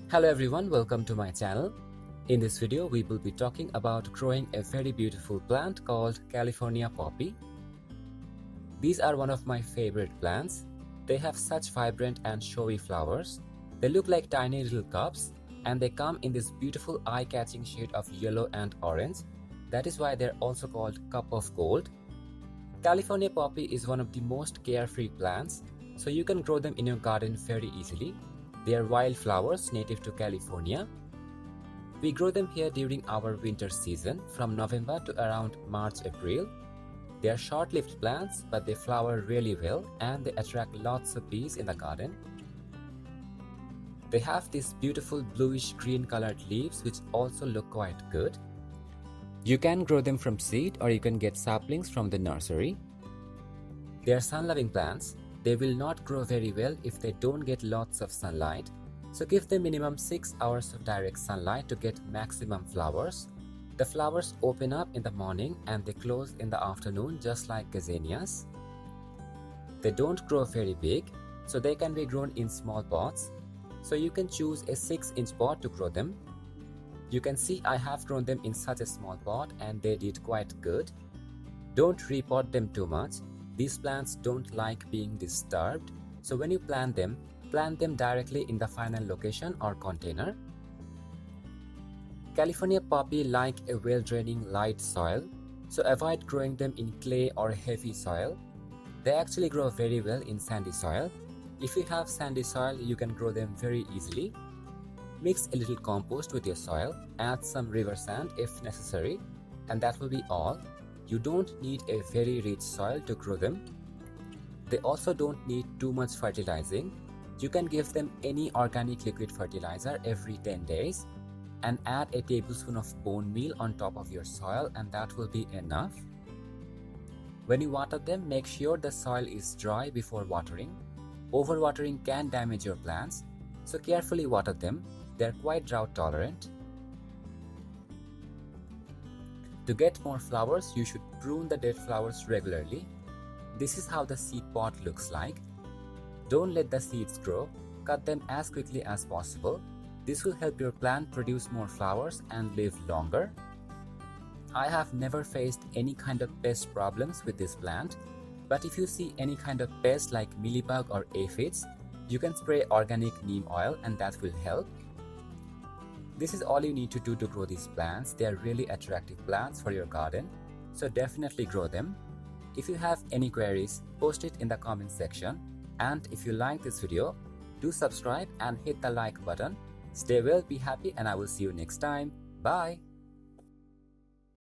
Hello everyone, welcome to my channel. In this video, we will be talking about growing a very beautiful plant called California poppy. These are one of my favorite plants. They have such vibrant and showy flowers. They look like tiny little cups and they come in this beautiful eye-catching shade of yellow and orange. That is why they're also called cup of gold. California poppy is one of the most carefree plants, so you can grow them in your garden very easily. They are wild flowers native to California. We grow them here during our winter season from November to around March-April. They are short-lived plants, but they flower really well and they attract lots of bees in the garden. They have these beautiful bluish green colored leaves which also look quite good. You can grow them from seed or you can get saplings from the nursery. They are sun-loving plants. They will not grow very well if they don't get lots of sunlight. So give them minimum 6 hours of direct sunlight to get maximum flowers. The flowers open up in the morning and they close in the afternoon just like gazanias. They don't grow very big, so they can be grown in small pots. So you can choose a 6-inch pot to grow them. You can see I have grown them in such a small pot and they did quite good. Don't repot them too much. These plants don't like being disturbed, so when you plant them directly in the final location or container. California poppy like a well-draining light soil, so avoid growing them in clay or heavy soil. They actually grow very well in sandy soil. If you have sandy soil, you can grow them very easily. Mix a little compost with your soil, add some river sand if necessary, and that will be all. You don't need a very rich soil to grow them. They also don't need too much fertilizing. You can give them any organic liquid fertilizer every 10 days and add a tablespoon of bone meal on top of your soil, and that will be enough. When you water them, make sure the soil is dry before watering. Overwatering can damage your plants, so carefully water them. They're quite drought tolerant. To get more flowers, you should prune the dead flowers regularly. This is how the seed pod looks like. Don't let the seeds grow. Cut them as quickly as possible. This will help your plant produce more flowers and live longer. I have never faced any kind of pest problems with this plant, but if you see any kind of pest like mealybug or aphids, you can spray organic neem oil and that will help. This is all you need to do to grow these plants. They are really attractive plants for your garden, so definitely grow them. If you have any queries, post it in the comment section. And if you like this video, do subscribe and hit the like button. Stay well, be happy, and I will see you next time. Bye!